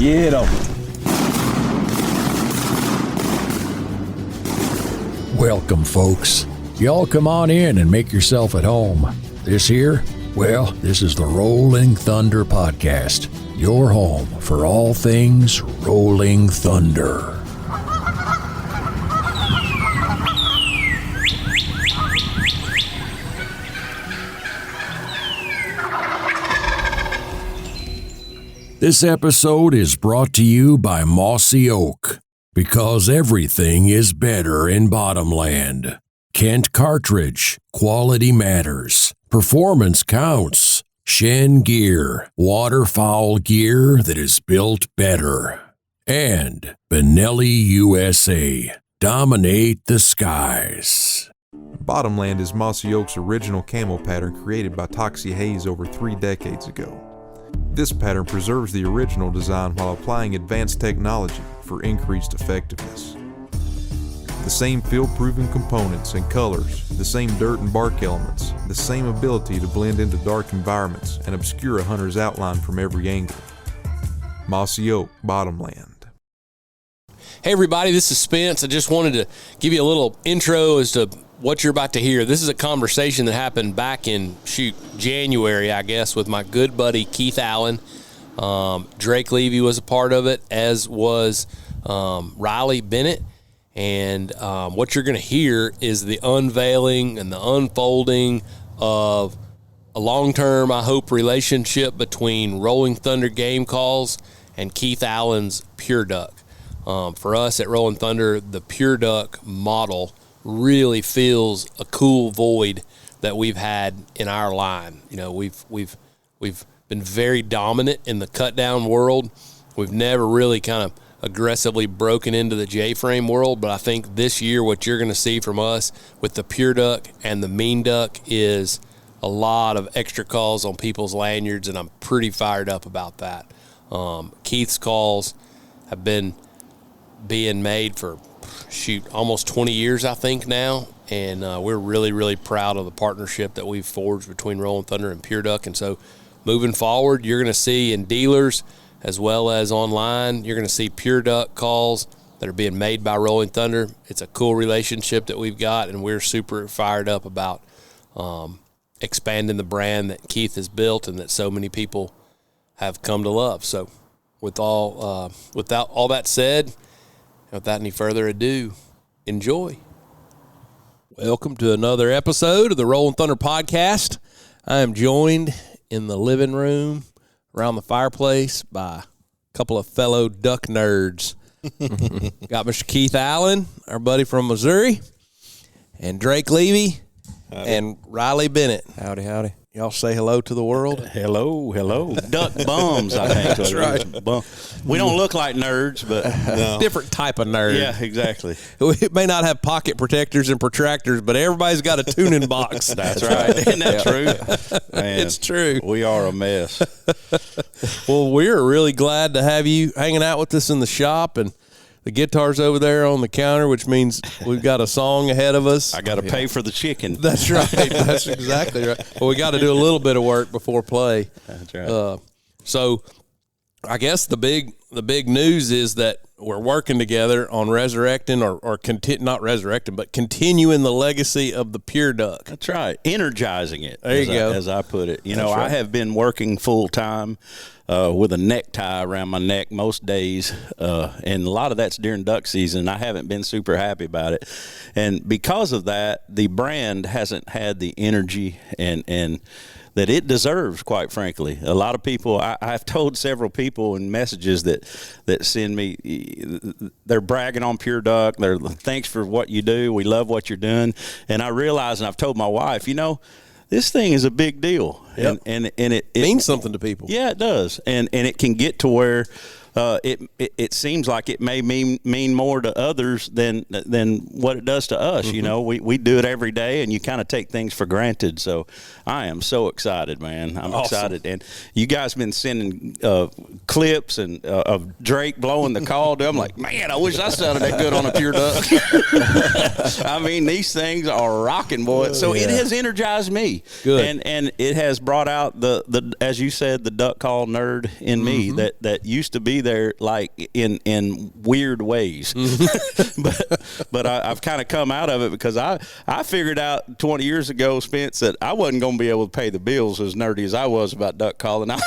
Get 'em. Welcome, folks. Y'all come on in and make yourself at home. This here, well, this is the Rolling Thunder Podcast, your home for all things Rolling Thunder. This episode is brought to you by Mossy Oak, because everything is better in Bottomland. Kent Cartridge, quality matters. Performance counts. Shen Gear, waterfowl gear that is built better. And Benelli USA, dominate the skies. Bottomland is Mossy Oak's original camo pattern created by Toxie Hayes over 3 decades ago. This pattern preserves the original design while applying advanced technology for increased effectiveness. The same field-proven components and colors, the same dirt and bark elements, the same ability to blend into dark environments and obscure a hunter's outline from every angle. Mossy Oak, Bottomland. Hey everybody, this is Spence. I just wanted to give you a little intro as to what you're about to hear. This is a conversation that happened back in, January, I guess, with my good buddy Keith Allen. Drake Levy was a part of it, as was Riley Bennett. And what you're going to hear is the unveiling and the unfolding of a long-term, I hope, relationship between Rolling Thunder Game Calls and Keith Allen's PureDuck. For us at Rolling Thunder, the PureDuck model really fills a cool void that we've had in our line. You know, we've been very dominant in the cut down world. We've never really kind of aggressively broken into the J-frame world, but I think this year what you're going to see from us with the PureDuck and the Mean Duck is a lot of extra calls on people's lanyards, and I'm pretty fired up about that. Keith's calls have been being made for almost 20 years, I think, now, and we're really, really proud of the partnership that we've forged between Rolling Thunder and PureDuck. And so moving forward, you're going to see in dealers as well as online, you're going to see PureDuck calls that are being made by Rolling Thunder. It's a cool relationship that we've got, and we're super fired up about expanding the brand that Keith has built and that so many people have come to love. So without all that said, without any further ado, enjoy. Welcome to another episode of the Rolling Thunder Podcast. I am joined in the living room around the fireplace by a couple of fellow duck nerds. Got Mr. Keith Allen, our buddy from Missouri, and Drake Levy, and Riley Bennett. Howdy, howdy. Y'all say hello to the world. Hello, hello. Duck bums, I think. That's right. We don't look like nerds, but No. Different type of nerd. yeah, exactly. We may not have pocket protectors and protractors, but everybody's got a tuning box. That's right. Isn't that true? Man, It's true. We are a mess. Well, we're really glad to have you hanging out with us in the shop, and the guitar's over there on the counter, which means we've got a song ahead of us. I got to pay for the chicken. That's right. That's exactly right. Well, we got to do a little bit of work before play. That's right. So I guess the big news is that we're working together on resurrecting not resurrecting, but continuing the legacy of the PureDuck. That's right. Energizing it. There you go. As I put it. You know, right. I have been working full time with a necktie around my neck most days, and a lot of that's during duck season. I haven't been super happy about it, and because of that, the brand hasn't had the energy and that it deserves, quite frankly. A lot of people, I've told several people in messages that send me, they're bragging on PureDuck. They're, thanks for what you do. We love what you're doing. And I realize, and I've told my wife, you know, this thing is a big deal. Yep. And it means something to people. Yeah, it does. And it can get to where it seems like it may mean more to others than what it does to us. Mm-hmm. You know, we do it every day, and you kind of take things for granted. So I am so excited, man. I'm awesome. Excited. And you guys been sending clips and of Drake blowing the call. I'm like, man, I wish I sounded that good on a PureDuck. I mean, these things are rocking, boy. So it has energized me. Good. And it has has brought out the as you said, the duck call nerd in me that used to be there, like in weird ways. but I've kind of come out of it because I figured out 20 years ago, Spence, that I wasn't going to be able to pay the bills as nerdy as I was about duck calling. I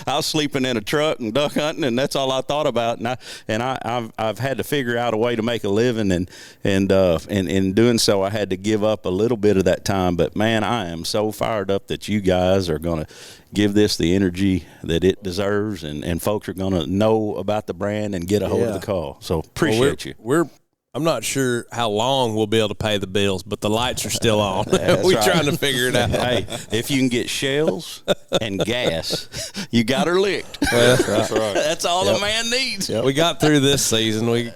was sleeping in a truck and duck hunting, and that's all I thought about. And I've had to figure out a way to make a living, and in doing so, I had to give up a little bit of that time. But man, I am so fired up that you guys are going to give this the energy that it deserves, and folks are going to know about the brand and get a hold of the call. So appreciate you. I'm not sure how long we'll be able to pay the bills, but the lights are still on. We're trying to figure it out. Hey, if you can get shells and gas, you got her licked. Well, that's right. That's all the man needs. We got through this season.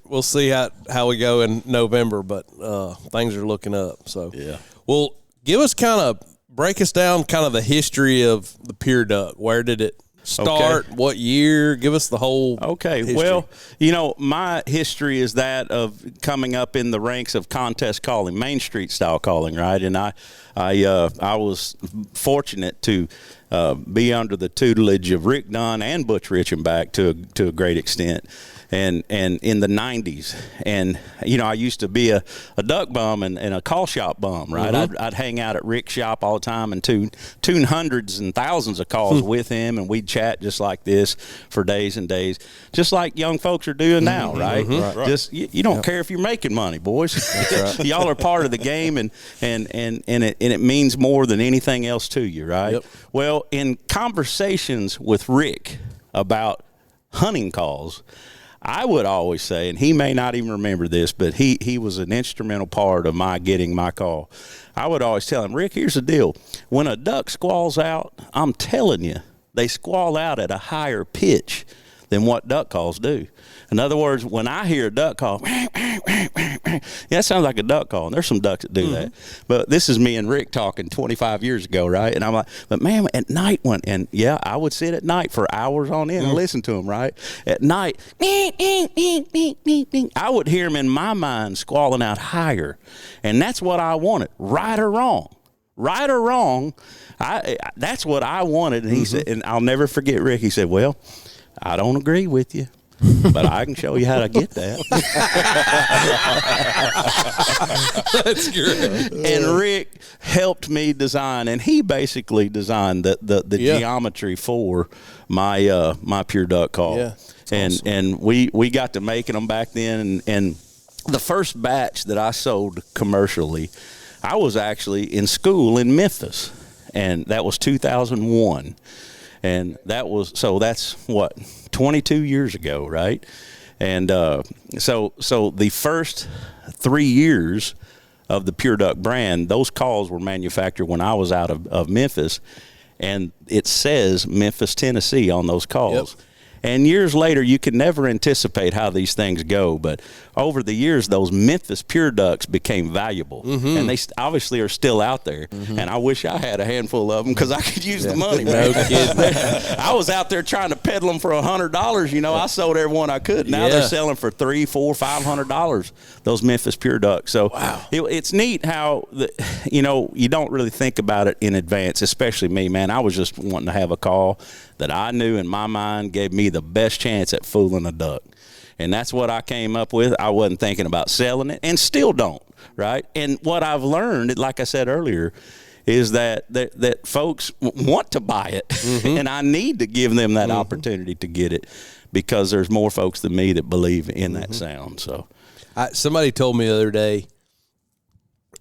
We'll see how we go in November, but things are looking up. So well, break us down kind of the history of the PureDuck. Where did it start? Okay. What year? Give us the whole history. Well, my history is that of coming up in the ranks of contest calling, Main Street style calling, right? And I was fortunate to be under the tutelage of Rick Dunn and Butch Richenbach to a great extent. And in the 90s, and I used to be a duck bum and a call shop bum, right? I'd hang out at Rick's shop all the time and tune hundreds and thousands of calls with him, and we'd chat just like this for days and days, just like young folks are doing now, right? Right. Just you don't care if you're making money, boys. That's right. Y'all are part of the game, and it means more than anything else to you, right? Yep. Well, in conversations with Rick about hunting calls, I would always say, and he may not even remember this, but he was an instrumental part of my getting my call. I would always tell him, Rick, here's the deal. When a duck squalls out, I'm telling you, they squall out at a higher pitch than what duck calls do. In other words, when I hear a duck call, that sounds like a duck call. And there's some ducks that do that. But this is me and Rick talking 25 years ago, right? And I'm like, but man, at night I would sit at night for hours on end and listen to him, right? At night, I would hear him in my mind squalling out higher. And that's what I wanted, right or wrong. Right or wrong, that's what I wanted. And he said, and I'll never forget Rick, he said, well, I don't agree with you, but I can show you how to get that. That's great. And Rick helped me design, and he basically designed the geometry for my PureDuck call. Yeah, awesome. And we got to making them back then, and the first batch that I sold commercially, I was actually in school in Memphis, and that was 2001. And that's what, 22 years ago, right? And so the first 3 years of the PureDuck brand, those calls were manufactured when I was out of Memphis, and it says Memphis, Tennessee on those calls. Yep. And years later, you can never anticipate how these things go. But over the years, those Memphis PureDucks became valuable. And they obviously are still out there. And I wish I had a handful of them because I could use the money. No kidding. I was out there trying to peddle them for $100. I sold every one I could. Now they're selling for $300, $400, $500, those Memphis PureDucks. So it's neat how, you don't really think about it in advance, especially me, man. I was just wanting to have a call that I knew in my mind gave me the best chance at fooling a duck. And that's what I came up with. I wasn't thinking about selling it, and still don't, right? And what I've learned, like I said earlier, is that folks want to buy it, and I need to give them that opportunity to get it because there's more folks than me that believe in that sound. So, somebody told me the other day,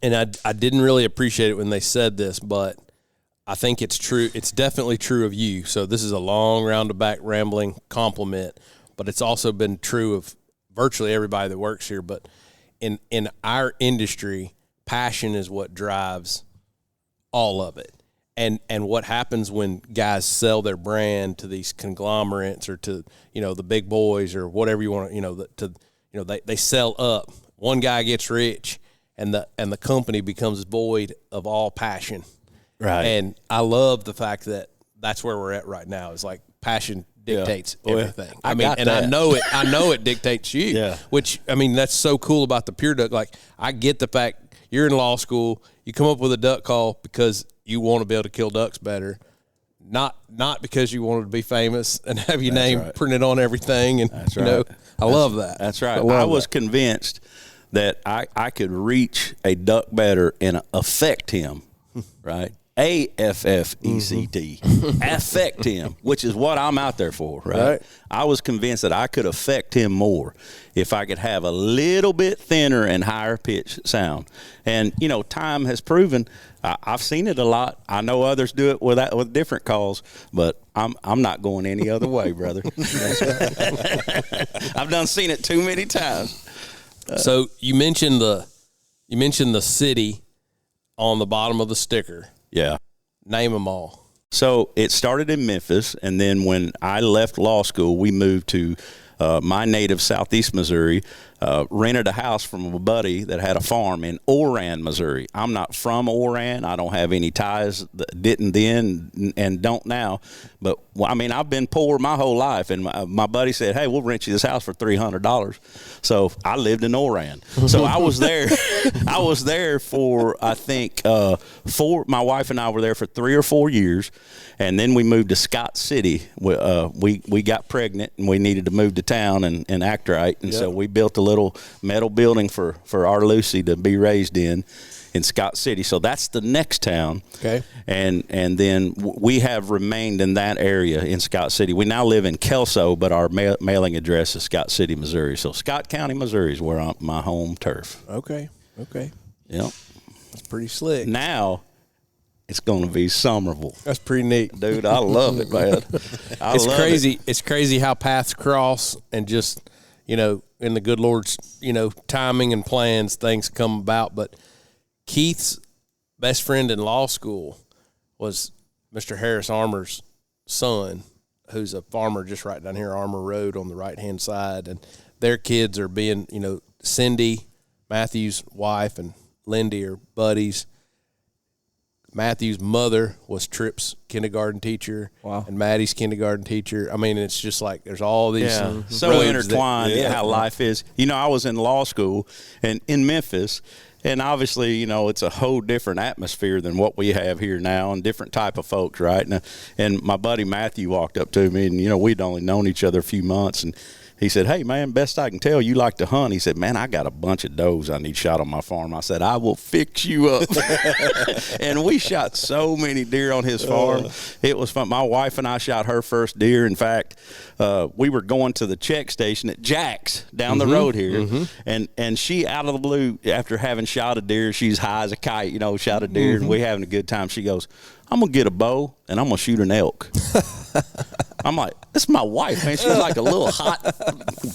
and I didn't really appreciate it when they said this, but I think it's true. It's definitely true of you. So this is a long roundabout rambling compliment, but it's also been true of virtually everybody that works here. But in our industry, passion is what drives all of it. And what happens when guys sell their brand to these conglomerates or to, the big boys or whatever you want they sell up. One guy gets rich and the company becomes void of all passion. Right. And I love the fact that that's where we're at right now. It's like passion dictates everything. I know it dictates you. Yeah. Which, that's so cool about the PureDuck. Like, I get the fact you're in law school, you come up with a duck call because you want to be able to kill ducks better. Not because you wanted to be famous and have your name printed on everything. And, I love that. That's right. I was convinced that I could reach a duck better and affect him, right? AFFECT, affect him, which is what I'm out there for, right? I was convinced that I could affect him more if I could have a little bit thinner and higher pitch sound. And, time has proven, I've seen it a lot. I know others do it with different calls, but I'm not going any other way, brother. I've seen it too many times. So you mentioned the city on the bottom of the sticker. Yeah. Name them all. So it started in Memphis, and then when I left law school, we moved to my native Southeast Missouri, rented a house from a buddy that had a farm in Oran, Missouri. I'm not from Oran. I don't have any ties, didn't then and don't now. But, I've been poor my whole life, and my buddy said, hey, we'll rent you this house for $300. So I lived in Oran. So I was there. I was there for, I think, my wife and I were there for 3 or 4 years. And then we moved to Scott City. We got pregnant, and we needed to move to town and act right. And so we built a little metal building for our Lucy to be raised in Scott City. So that's the next town. Okay. And then we have remained in that area in Scott City. We now live in Kelso, but our mailing address is Scott City, Missouri. So Scott County, Missouri is where my home turf. Okay. Yep. That's pretty slick. Now it's going to be Somerville. That's pretty neat. Dude, I love it, man. It's crazy. It's crazy how paths cross and just, in the good Lord's, timing and plans, things come about. But Keith's best friend in law school was Mr. Harris Armour's son, who's a farmer just right down here, Armour Road on the right-hand side. And their kids are being, Cindy, Matthew's wife, and Lindy are buddies. Matthew's mother was Tripp's kindergarten teacher. Wow. And Maddie's kindergarten teacher. It's just like there's all these so intertwined how life is. I was in law school and in Memphis, and obviously, it's a whole different atmosphere than what we have here now, and different type of folks, right? And my buddy Matthew walked up to me, and we'd only known each other a few months, and he said, hey, man, best I can tell, you like to hunt. He said, man, I got a bunch of does I need shot on my farm. I said, I will fix you up. And we shot so many deer on his farm. It was fun. My wife and I shot her first deer. In fact, we were going to the check station at Jack's down the road here. And she, out of the blue, after having shot a deer, she's high as a kite, shot a deer, and we having a good time. She goes, I'm going to get a bow, and I'm going to shoot an elk. I'm like, this is my wife, man. She's like a little hot,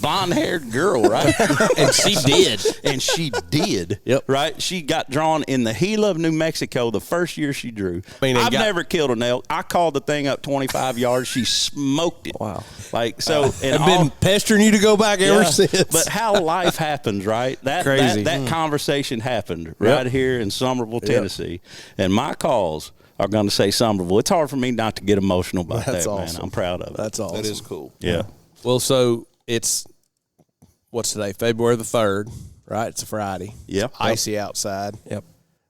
blonde-haired girl, right? And she did. And she did. Yep. Right? She got drawn in the Gila of New Mexico the first year she drew. I've never killed an elk. I called the thing up 25 yards. She smoked it. Wow. And I've been pestering you to go back ever since. But how life happens, right? Crazy. That conversation happened right here in Somerville, Tennessee. And my calls are going to say Somerville. It's hard for me not to get emotional about that, awesome. man. I'm proud of it. That's awesome. That is cool. Yeah. Well, so it's, what's today? February the 3rd, right? It's a Friday. Yep. Icy outside. Yep.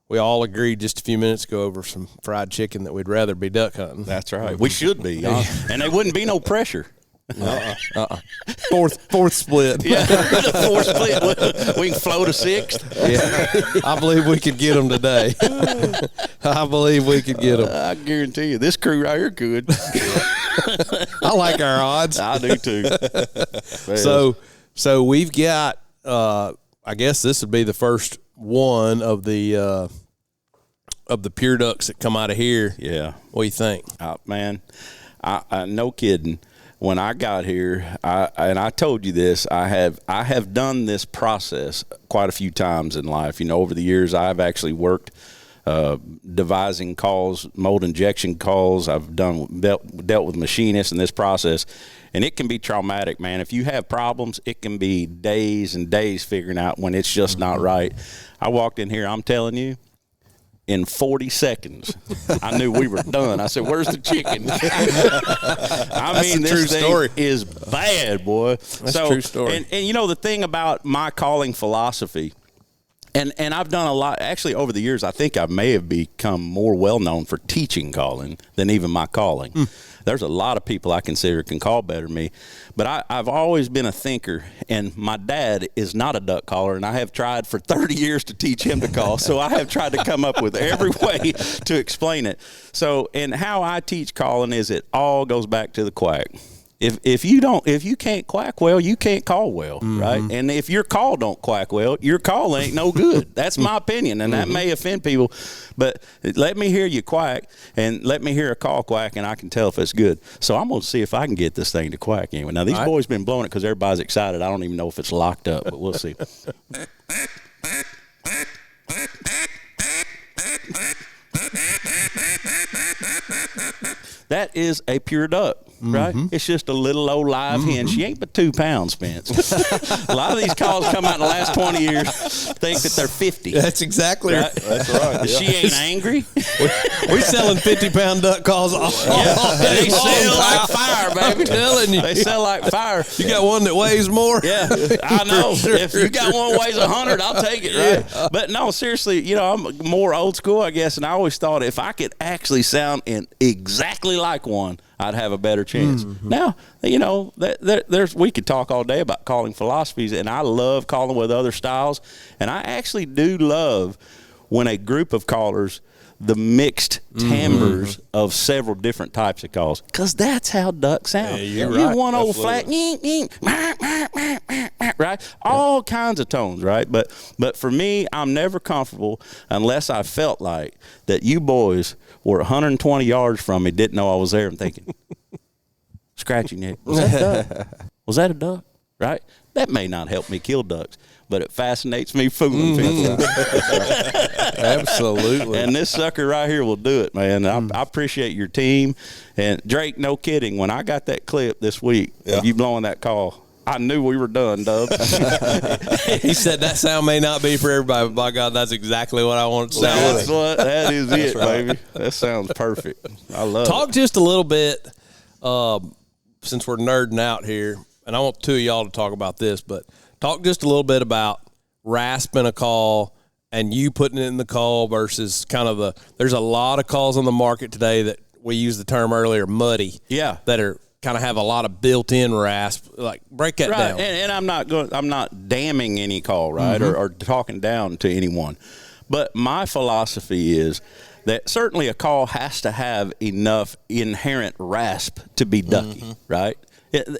We all agreed just a few minutes ago over some fried chicken that we'd rather be duck hunting. That's right. We should be. And there wouldn't be no pressure. Fourth split. Yeah, the fourth split. We can float a sixth. Yeah, I believe we could get them today. I believe we could get them. I guarantee you, this crew right here could. I like our odds. I do too. So we've got. I guess this would be the first one of the PureDucks that come out of here. Yeah. What do you think, man? I no kidding. When I got here, I told you this, I have done this process quite a few times in life. Over the years, I've actually worked devising calls, mold injection calls. I've dealt with machinists in this process, and it can be traumatic, man. If you have problems, it can be days and days figuring out when it's just not right. I walked in here, I'm telling you, in 40 seconds, I knew we were done. I said, "Where's the chicken?" This thing is bad, boy. That's a true story. And the thing about my calling philosophy And I've done a lot. Actually, over the years, I think I may have become more well-known for teaching calling than even my calling. There's a lot of people I consider can call better than me. But I've always been a thinker, and my dad is not a duck caller, and I have tried for 30 years to teach him to call. So I have tried to come up with every way to explain it. So, and how I teach calling is it all goes back to the quack. If you can't quack well, you can't call well, right? And if your call don't quack well, your call ain't no good. That's my opinion, and that may offend people, but let me hear you quack, and let me hear a call quack, and I can tell if it's good. So I'm gonna see if I can get this thing to quack anyway. Now these boys been blowing it because everybody's excited. I don't even know if it's locked up, but we'll see. That is a pure duck, right? It's just a little old live hen. She ain't but 2 pounds, Spence. A lot of these calls come out in the last 20 years think that they're 50. That's exactly right. That's right. She ain't angry. We're selling 50-pound duck calls all They sell like fire, baby. I'm telling you. They sell like fire. You got one that weighs more? Yeah, I know. If you got one that weighs 100, I'll take it, right? But no, seriously, you know, I'm more old school, I guess, and I always thought if I could actually sound exactly like one, I'd have a better chance. Now, you know, we could talk all day about calling philosophies, and I love calling with other styles, and I actually do love when a group of callers, the mixed timbres of several different types of calls, because that's how ducks sound. Yeah, you're you right. one old Absolutely. flat, right? All kinds of tones, right? But for me, I'm never comfortable unless I felt like that you boys were 120 yards from me, didn't know I was there, and thinking, scratching it. Was that a duck? Was that a duck? Right? That may not help me kill ducks, but it fascinates me fooling people. Absolutely. And this sucker right here will do it, man. I appreciate your team. And Drake, no kidding, when I got that clip this week of you blowing that call, I knew we were done, Dub. He said that sound may not be for everybody, but by God, that's exactly what I want it to sound like. That is it, baby. That sounds perfect. I love Talk it. just a little bit, since we're nerding out here, and I want two of y'all to talk about this, but talk just a little bit about rasping a call and you putting it in the call versus kind of there's a lot of calls on the market today that we used the term earlier, muddy. Yeah. That are kind of have a lot of built-in rasp. Like, break that down. And I'm not damning any call, right, or talking down to anyone. But my philosophy is that certainly a call has to have enough inherent rasp to be ducky, right?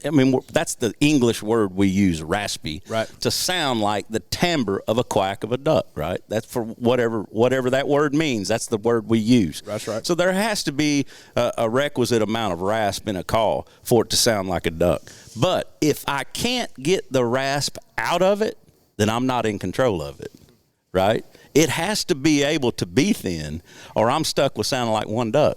I mean, that's the English word we use, raspy, right, to sound like the timbre of a quack of a duck, right? That's for whatever that word means. That's the word we use. That's right. So there has to be a requisite amount of rasp in a call for it to sound like a duck. But if I can't get the rasp out of it, then I'm not in control of it, right? It has to be able to be thin, or I'm stuck with sounding like one duck.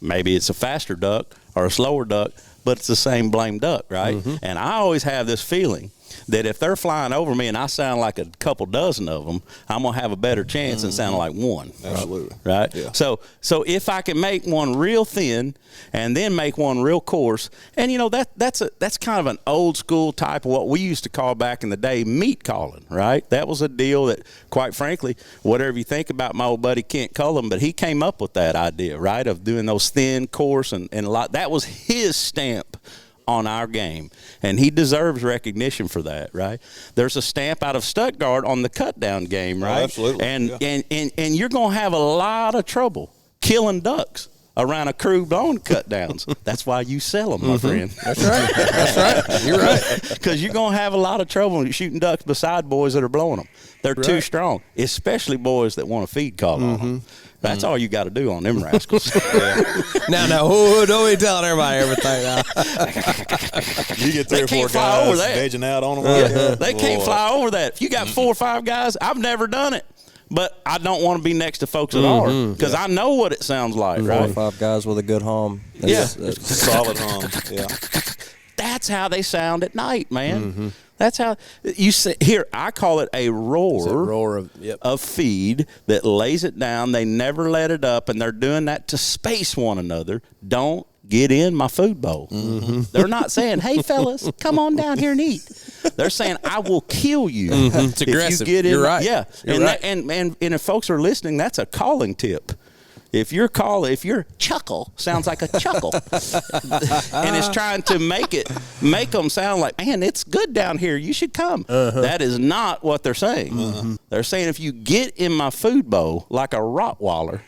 Maybe it's a faster duck or a slower duck, but it's the same blame duck, right? And I always have this feeling that if they're flying over me and I sound like a couple dozen of them, I'm going to have a better chance than sounding like one. Absolutely. Right? Yeah. So if I can make one real thin and then make one real coarse, and you know, that's kind of an old school type of what we used to call back in the day meat calling, right? That was a deal that, quite frankly, whatever you think about my old buddy Kent Cullum, but he came up with that idea, right, of doing those thin, coarse, and a lot. That was his stamp on our game, and he deserves recognition for that, right? There's a stamp out of Stuttgart on the cut down game, right? Oh, absolutely. And you're going to have a lot of trouble killing ducks around a crew blowing cut downs. That's why you sell them, my friend. That's right. That's right. You're right. Because you're going to have a lot of trouble shooting ducks beside boys that are blowing them. They're too strong, especially boys that want to feed call on them. That's all you got to do on them rascals. Now, don't be telling everybody everything now. You get 3 or 4 fly over guys that. vegging out on them. They can't fly over that. If you got 4 or 5 guys, I've never done it. But I don't want to be next to folks that are, because I know what it sounds like, 4 right? or 5 guys with a good hum. Solid hum. Yeah. That's how they sound at night, man. That's how you say. Here, I call it a roar, of feed that lays it down. They never let it up, and they're doing that to space one another. Don't get in my food bowl. They're not saying, "Hey, fellas, come on down here and eat." They're saying, I will kill you. It's aggressive. You're right. Yeah. You're and, right. and if folks are listening, that's a calling tip. If your chuckle sounds like a chuckle, and it's trying to make them sound like, man, it's good down here, you should come. That is not what they're saying. They're saying if you get in my food bowl like a Rottweiler,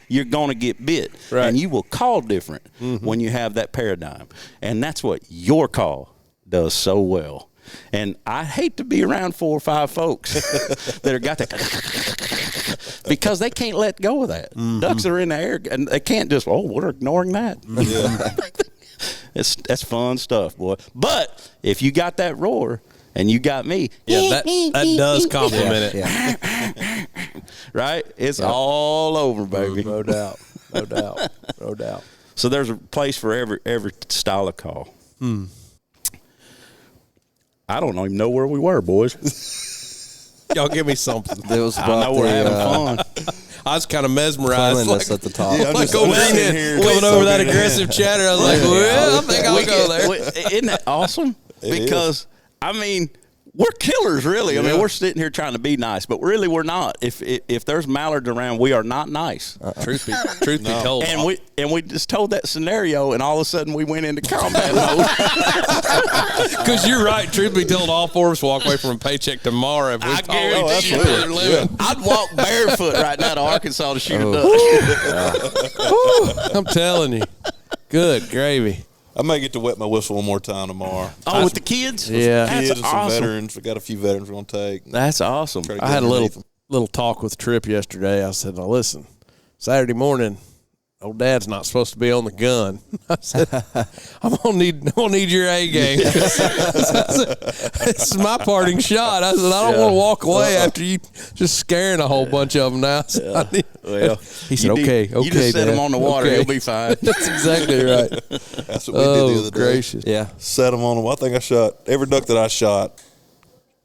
you're going to get bit, and you will call different when you have that paradigm. And that's what your call does so well. And I hate to be around 4 or 5 folks that have got that because they can't let go of that. Ducks are in the air, and they can't just, we're ignoring that. That's fun stuff, boy. But if you got that roar and you got me, that does compliment it. Right? It's all over, baby. No doubt. No doubt. No doubt. So there's a place for every style of call. I don't even know where we were, boys. Y'all give me something. It was I about know we're having fun. I was kind of mesmerized. cleanliness at the top. Yeah, I'm Like just over listening here. coming over that aggressive chatter. I was like, well, I think I'll go there. Isn't that awesome? Because, I mean, we're killers, really. I mean, we're sitting here trying to be nice, but really we're not. If there's mallards around, we are not nice. Truth be told. And we just told that scenario, and all of a sudden we went into combat mode. Because you're right. Truth be told, all 4 of us walk away from a paycheck tomorrow. If we I guarantee you, they're living. I'd walk barefoot right now to Arkansas to shoot a duck. I'm telling you. Good gravy. I may get to wet my whistle one more time tomorrow. Oh, with the kids? Yeah. That's Kids and some awesome. veterans. We got a few veterans we're going to take. That's awesome. Try to I get had a underneath them. little talk with Tripp yesterday. I said, now listen, Saturday morning, old Dad's not supposed to be on the gun. I said, I'm gonna need your A game. This is my parting shot. I said, I don't want to walk away after you just scaring a whole bunch of them now. So Well, he said, okay, you just set him Dad. on the water, Okay. he'll be fine. That's exactly right. That's what we did the other day. Gracious. Yeah. Set them on them. I think I shot every duck that I shot.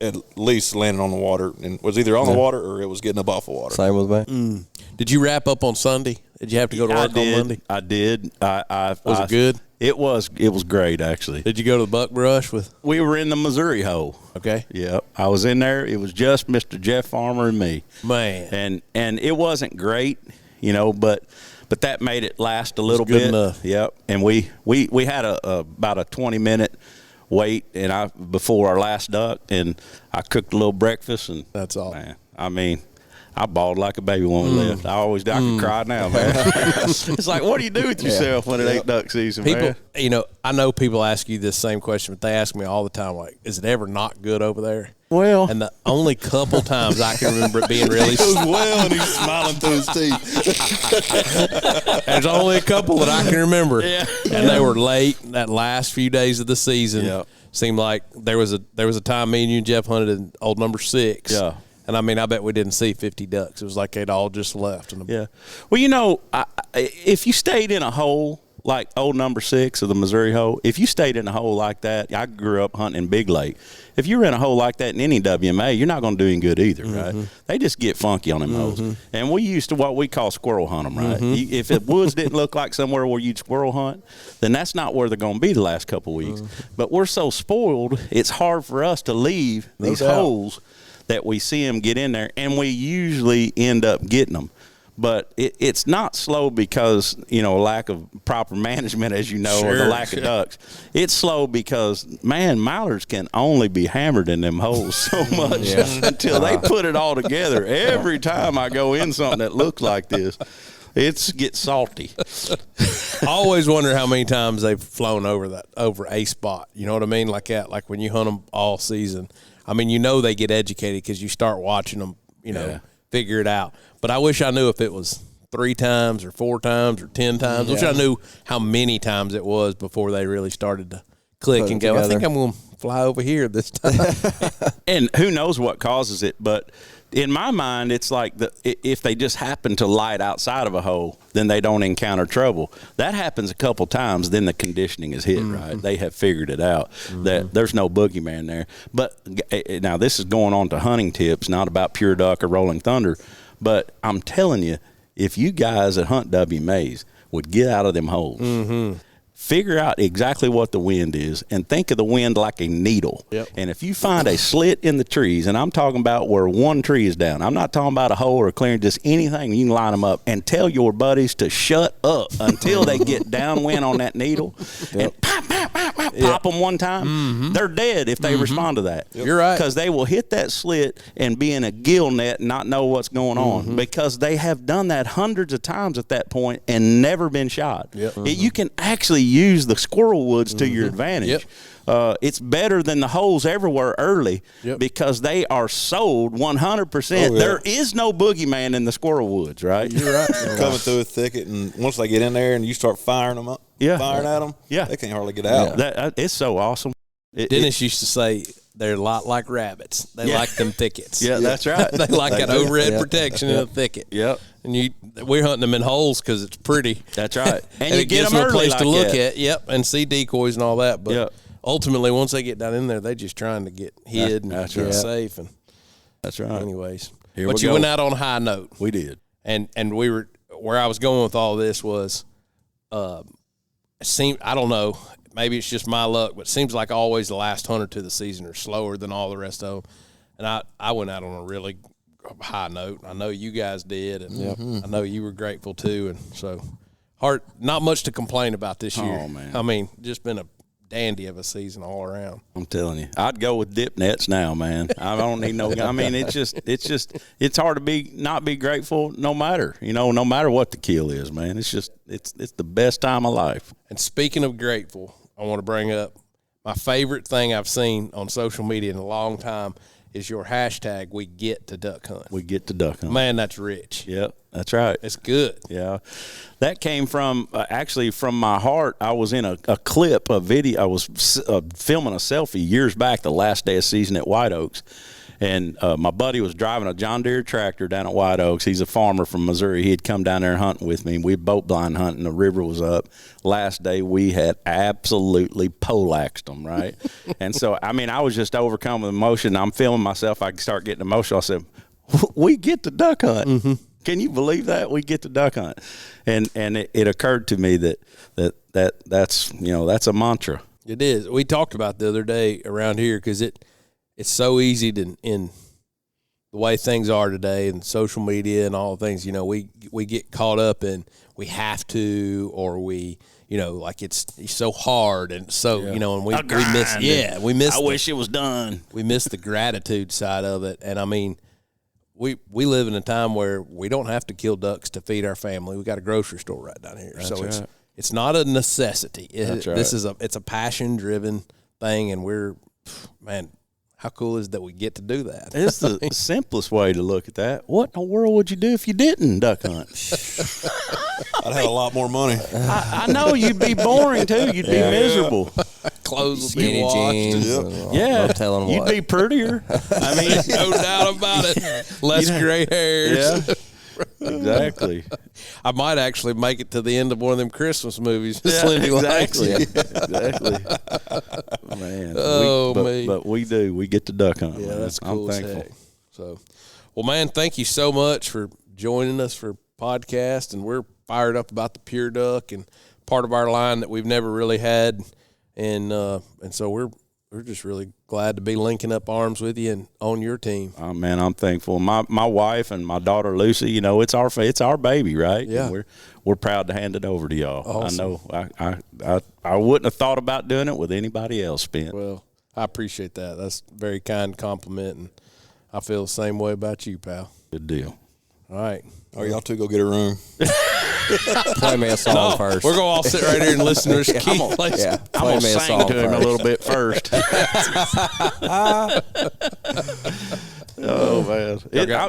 At least landed on the water and was either on the water or it was getting up off the water. Same with me. Did you wrap up on Sunday? Did you have to go to work on Monday? I did. Was it good? It was great, actually. Did you go to the buckbrush with? We were in the Missouri hole. Okay. Yep. I was in there. It was just Mr. Jeff Farmer and me. Man. And it wasn't great, but that made it last a little good bit. enough. Yep. And we had about a 20-minute wait before our last duck, and I cooked a little breakfast, and That's all. Man, I mean, I bawled like a baby when we left. I could cry now, man. It's like, what do you do with yourself when it ain't duck season, People, man? I know people ask you this same question, but they ask me all the time, like, is it ever not good over there? Well, And the only couple times I can remember it being really, He goes well and he's smiling through his teeth. there's only a couple that I can remember. Yeah. And they were late that last few days of the season. Yeah. Seemed like there was a time me and you and Jeff hunted in old number 6. Yeah. And I mean, I bet we didn't see 50 ducks. It was like they'd all just left. Yeah. Well, if you stayed in a hole like old number 6 of the Missouri hole, if you stayed in a hole like that, I grew up hunting in Big Lake. If you were in a hole like that in any WMA, you're not going to do any good either, right? They just get funky on them holes. And we used to what we call squirrel hunt them, right? If the woods didn't look like somewhere where you'd squirrel hunt, then that's not where they're going to be the last couple of weeks. But we're so spoiled, it's hard for us to leave these holes that we see them get in there, and we usually end up getting them. But it's not slow because, lack of proper management, as you know, or the lack of ducks. It's slow because, man, mallards can only be hammered in them holes so much until they put it all together. Every time I go in something that looks like this, it gets salty. I always wonder how many times they've flown over a spot. You know what I mean? Like that, like when you hunt them all season. I mean, they get educated because you start watching them, figure it out. But I wish I knew if it was 3 times or 4 times or 10 times. I wish I knew how many times it was before they really started to click and go, I think I'm going to fly over here this time. And who knows what causes it, but in my mind, it's like if they just happen to light outside of a hole, then they don't encounter trouble. That happens a couple times, then the conditioning is hit, right? They have figured it out that there's no boogeyman there. But now this is going on to hunting tips, not about PureDuck or Rolling Thunder. But I'm telling you, if you guys that hunt WMAs would get out of them holes, figure out exactly what the wind is, and think of the wind like a needle. Yep. And if you find a slit in the trees, and I'm talking about where one tree is down, I'm not talking about a hole or clearing, just anything, you can line them up and tell your buddies to shut up until they get downwind on that needle and pop them one time. They're dead if they respond to that. You're right. Because they will hit that slit and be in a gill net and not know what's going on, because they have done that hundreds of times at that point and never been shot. You can actually use the squirrel woods to your advantage. It's better than the holes everywhere early because they are sold 100%. There is no boogeyman in the squirrel woods, right? You're right. Coming through a thicket, and once they get in there and you start firing them up, firing at them, they can't hardly get out. It's so awesome. Dennis used to say they're a lot like rabbits. They like them thickets. Yeah, that's right. They like that overhead protection in a thicket. And we're hunting them in holes because it's pretty. That's right. And you it get gives them them a early place like to look that. at. And see decoys and all that. But ultimately, once they get down in there, they're just trying to get hid and get safe. And that's right. Anyways, but you went out on a high note. We did. And we were where I was going with all this was, I don't know. Maybe it's just my luck, but it seems like always the last 100 to the season are slower than all the rest of them. And I went out on a really high note. I know you guys did, and I know you were grateful too. And so, not much to complain about this year. Oh, man. I mean, just been a dandy of a season all around. I'm telling you, I'd go with dip nets now, man. I don't need no. I mean, it's hard to not be grateful, no matter what the kill is, man. It's the best time of life. And speaking of grateful, I want to bring up my favorite thing I've seen on social media in a long time is your hashtag, we get to duck hunt. We get to duck hunt. Man, that's rich. Yep, that's right. It's good. Yeah. That came from, actually from my heart. I was in a clip, a video. I was filming a selfie years back, the last day of season at White Oaks. And my buddy was driving a John Deere tractor down at White Oaks. He's a farmer from Missouri. He had come down there hunting with me. We boat blind hunting. The river was up. Last day, we had absolutely poleaxed them, right? And so, I mean, I was just overcome with emotion. I'm feeling myself. I could start getting emotional. I said, we get to duck hunt. Can you believe that? We get to duck hunt. And it occurred to me that's a mantra. It is. We talked about the other day around here because it's so easy to, in the way things are today and social media and all the things, we get caught up in we have to, or we, like it's so hard and so, and we miss. I wish it was done. We miss the gratitude side of it. And I mean, we live in a time where we don't have to kill ducks to feed our family. We got a grocery store right down here. That's so right. it's not a necessity. That's right. It's a passion driven thing. And how cool is it that we get to do that? It's the simplest way to look at that. What in the world would you do if you didn't duck hunt? I'd have a lot more money. I know you'd be boring too. You'd be miserable. Clothes will be Skinny washed. jeans. Yeah, no telling you'd what. be prettier. I mean, No doubt about it. Less gray hairs. Yeah, exactly. I might actually make it to the end of one of them Christmas movies. Slendy exactly. likes. Exactly. Man. Man. But we do. We get to duck hunt. Yeah, man. that's cool. I'm as thankful. heck. So, well, man, thank you so much for joining us for podcast, and we're fired up about the PureDuck and part of our line that we've never really had, and so we're just really glad to be linking up arms with you and on your team. Oh man, I'm thankful. My wife and my daughter Lucy, it's our baby, right? Yeah. And we're proud to hand it over to y'all. Awesome. I know I wouldn't have thought about doing it with anybody else, Spence. Well, I appreciate that. That's a very kind compliment, and I feel the same way about you, pal. Good deal. All right. Or y'all two go get a room. Play me a song first. We're going to all sit right here and listen to Keith play. Yeah, I'm play gonna me a sing song to him a first. little bit first. Oh man,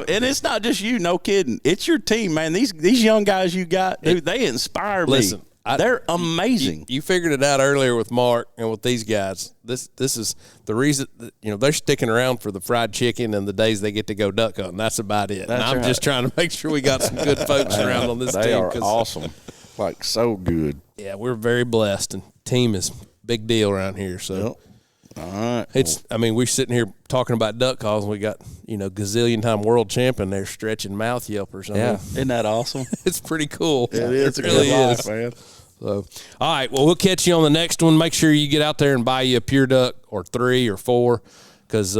and it's not just you. No kidding, it's your team, man. These young guys you got, dude, they inspire me. Listen, they're amazing. You figured it out earlier with Mark and with these guys. This is the reason that, they're sticking around for the fried chicken and the days they get to go duck hunting. That's about it. And I'm just trying to make sure we got some good folks around on this They team. are awesome, like so good. Yeah, we're very blessed, and team is a big deal around here. So All right, we're sitting here talking about duck calls, and we got gazillion time world champion there stretching mouth yelp or something. Yeah. isn't that awesome? It's pretty cool. It is. It really a good is. life, man. So, all right. Well, we'll catch you on the next one. Make sure you get out there and buy you a PureDuck or 3 or 4 because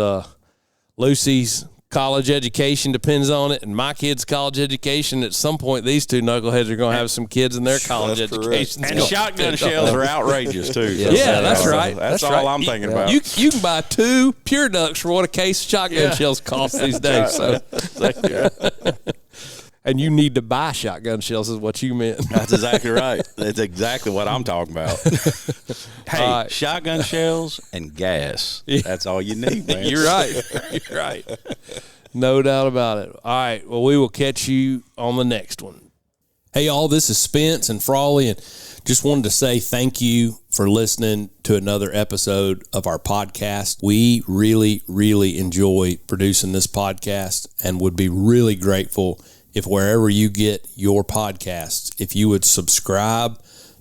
Lucy's college education depends on it, and my kids' college education. At some point, these two knuckleheads are going to have some kids in their college education. And shotgun shells are outrageous, too. Yeah, that's right. That's all I'm thinking about. You can buy 2 PureDucks for what a case of shotgun shells costs these days. So. And you need to buy shotgun shells is what you meant. That's exactly right. That's exactly what I'm talking about. Hey, shotgun shells and gas. That's all you need, man. You're right. You're right. No doubt about it. All right. Well, we will catch you on the next one. Hey, y'all, this is Spence and Frawley, and just wanted to say thank you for listening to another episode of our podcast. We really, really enjoy producing this podcast and would be really grateful if wherever you get your podcasts, if you would subscribe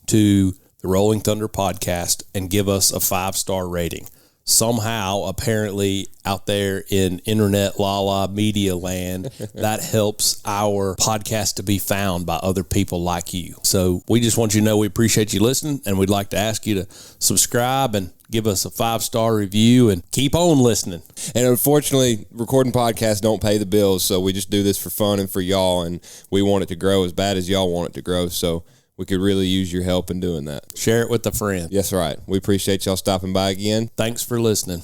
to the Rolling Thunder podcast and give us a 5-star rating. Somehow, apparently, out there in internet la media land, that helps our podcast to be found by other people like you. So we just want you to know we appreciate you listening, and we'd like to ask you to subscribe and give us a 5-star review and keep on listening. And unfortunately, recording podcasts don't pay the bills, so we just do this for fun and for y'all, and we want it to grow as bad as y'all want it to grow, so we could really use your help in doing that. Share it with a friend. Yes, right. We appreciate y'all stopping by again. Thanks for listening.